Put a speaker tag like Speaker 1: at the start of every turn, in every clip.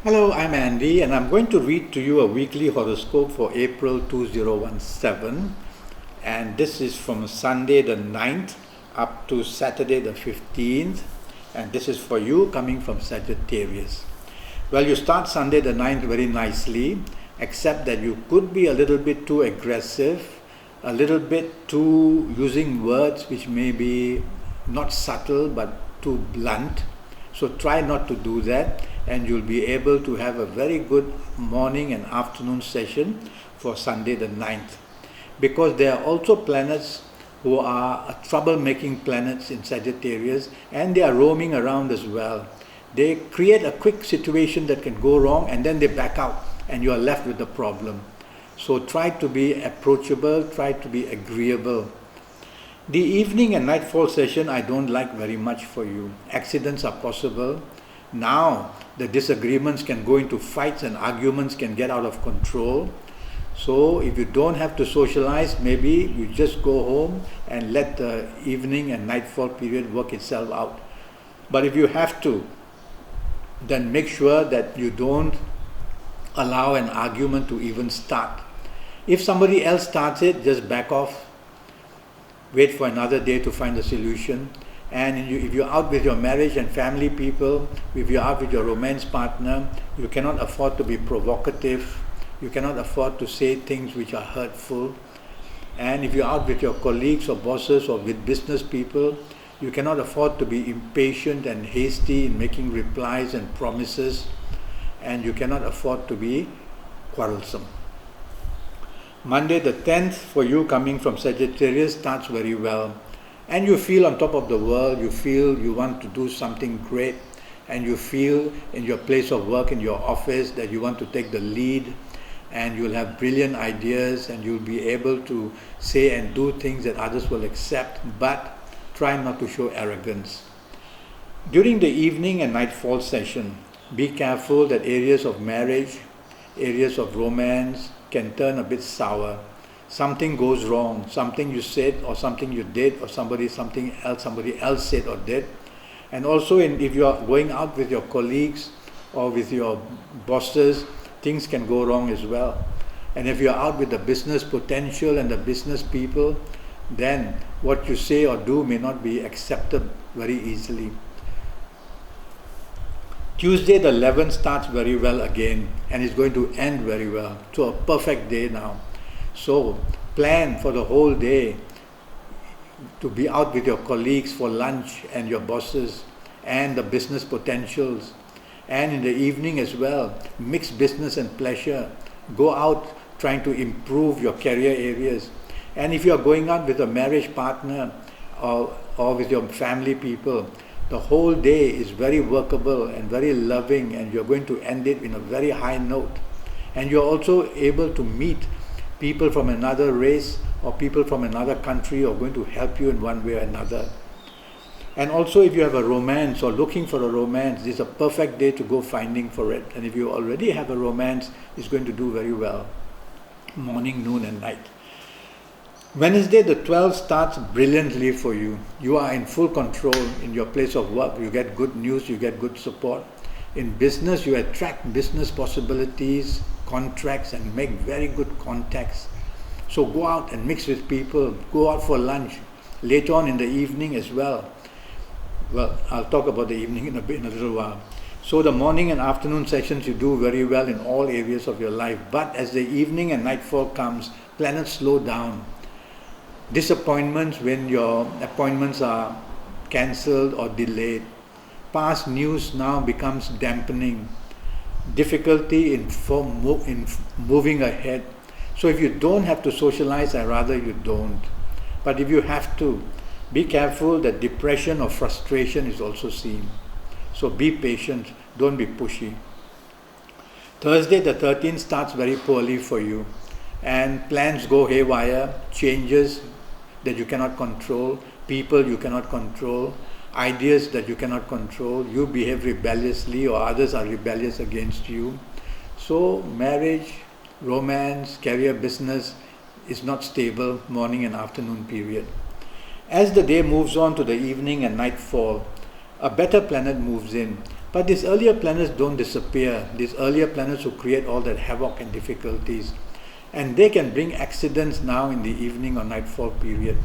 Speaker 1: Hello, I'm Andy, and I'm going to read to you a weekly horoscope for April 2017. And this is from Sunday the 9th up to Saturday the 15th. And this is for you coming from Sagittarius. Well, you start Sunday the 9th very nicely, except that you could be a little bit too aggressive, a little bit too using words which may be not subtle but too blunt. So try not to do that, and you'll be able to have a very good morning and afternoon session for Sunday the 9th. Because there are also planets who are troublemaking planets in Sagittarius, and they are roaming around as well. They create a quick situation that can go wrong, and then they back out and you are left with the problem. So try to be approachable, try to be agreeable. The evening and nightfall session I don't like very much for you. Accidents are possible. Now the disagreements can go into fights and arguments can get out of control. So if you don't have to socialize, maybe you just go home and let the evening and nightfall period work itself out. But if you have to, then make sure that you don't allow an argument to even start. If somebody else starts it, just back off. Wait for another day to find a solution. And if you're out with your marriage and family people, if you're out with your romance partner, you cannot afford to be provocative. You cannot afford to say things which are hurtful. And if you're out with your colleagues or bosses or with business people, you cannot afford to be impatient and hasty in making replies and promises. And you cannot afford to be quarrelsome. Monday the 10th for you coming from Sagittarius starts very well. And you feel on top of the world, you feel you want to do something great, and you feel in your place of work, in your office, that you want to take the lead, and you'll have brilliant ideas, and you'll be able to say and do things that others will accept, but try not to show arrogance. During the evening and nightfall session, be careful that areas of marriage, areas of romance can turn a bit sour. Something goes wrong, something you said or something you did, or somebody else said or did. And also if you are going out with your colleagues or with your bosses, things can go wrong as well. And if you are out with the business potential and the business people, then what you say or do may not be accepted very easily. Tuesday the 11th starts very well again, and is going to end very well. So a perfect day now. So plan for the whole day to be out with your colleagues for lunch and your bosses and the business potentials. And in the evening as well, mix business and pleasure. Go out trying to improve your career areas. And if you are going out with a marriage partner or with your family people, the whole day is very workable and very loving, and you're going to end it in a very high note. And you're also able to meet people from another race or people from another country are going to help you in one way or another. And also if you have a romance or looking for a romance, this is a perfect day to go finding for it. And if you already have a romance, it's going to do very well. Morning, noon and night. Wednesday the 12th starts brilliantly for you. You are in full control in your place of work. You get good news, you get good support. In business, you attract business possibilities, contracts, and make very good contacts. So go out and mix with people, go out for lunch, later on in the evening as well. Well, I'll talk about the evening in a little while. So the morning and afternoon sessions you do very well in all areas of your life. But as the evening and nightfall comes, planets slow down. Disappointments when your appointments are cancelled or delayed. Past news now becomes dampening. Difficulty in moving ahead. So if you don't have to socialize, I rather you don't. But if you have to, be careful that depression or frustration is also seen. So be patient, don't be pushy. Thursday the 13th starts very poorly for you, and plans go haywire, changes that you cannot control, people you cannot control, ideas that you cannot control. You behave rebelliously or others are rebellious against you. So marriage, romance, career, business is not stable morning and afternoon period. As the day moves on to the evening and nightfall, a better planet moves in. But these earlier planets don't disappear. These earlier planets who create all that havoc and difficulties. And they can bring accidents now in the evening or nightfall period.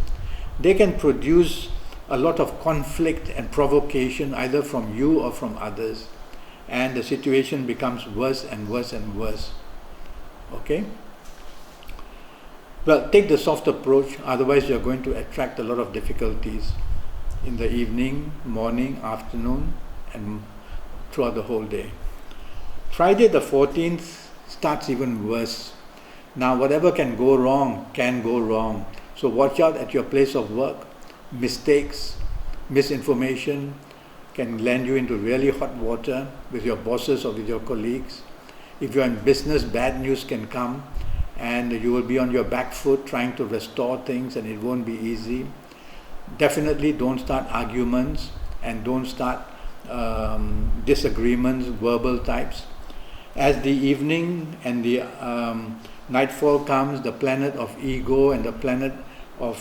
Speaker 1: They can produce a lot of conflict and provocation either from you or from others. And the situation becomes worse and worse and worse. Okay? Well, take the soft approach, otherwise you're going to attract a lot of difficulties in the evening, morning, afternoon, and throughout the whole day. Friday the 14th starts even worse. Now whatever can go wrong, can go wrong. So watch out at your place of work. Mistakes, misinformation can land you into really hot water with your bosses or with your colleagues. If you're in business, bad news can come and you will be on your back foot trying to restore things, and it won't be easy. Definitely don't start arguments and don't start disagreements, verbal types. As the evening and the nightfall comes, the planet of ego and the planet of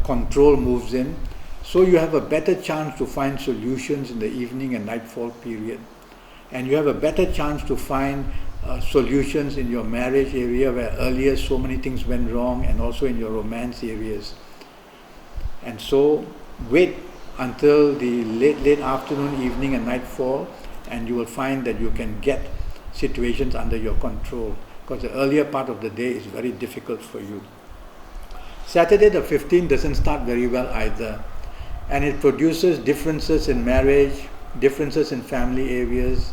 Speaker 1: control moves in. So you have a better chance to find solutions in the evening and nightfall period. And you have a better chance to find solutions in your marriage area where earlier so many things went wrong, and also in your romance areas. And so wait until the late afternoon, evening and nightfall, and you will find that you can get situations under your control, because the earlier part of the day is very difficult for you. Saturday the 15th doesn't start very well either, and it produces differences in marriage, differences in family areas,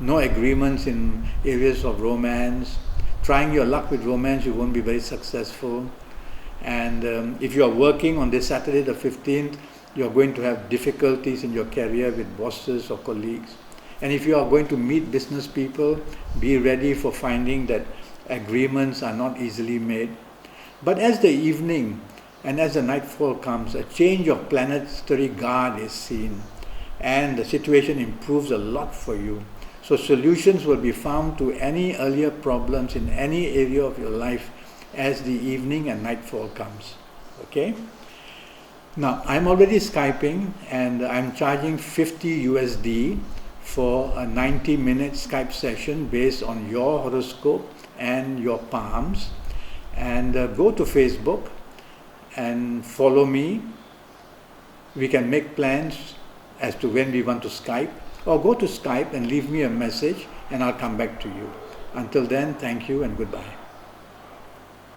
Speaker 1: no agreements in areas of romance. Trying your luck with romance, you won't be very successful. And if you are working on this Saturday the 15th, you are going to have difficulties in your career with bosses or colleagues. And if you are going to meet business people, be ready for finding that agreements are not easily made. But as the evening and as the nightfall comes, a change of planetary guard is seen, and the situation improves a lot for you. So solutions will be found to any earlier problems in any area of your life as the evening and nightfall comes. Okay? Now, I'm already Skyping, and I'm charging 50 USD for a 90-minute Skype session based on your horoscope and your palms. And go to Facebook and follow me. We can make plans as to when we want to Skype, or go to Skype and leave me a message and I'll come back to you. Until then, thank you and goodbye.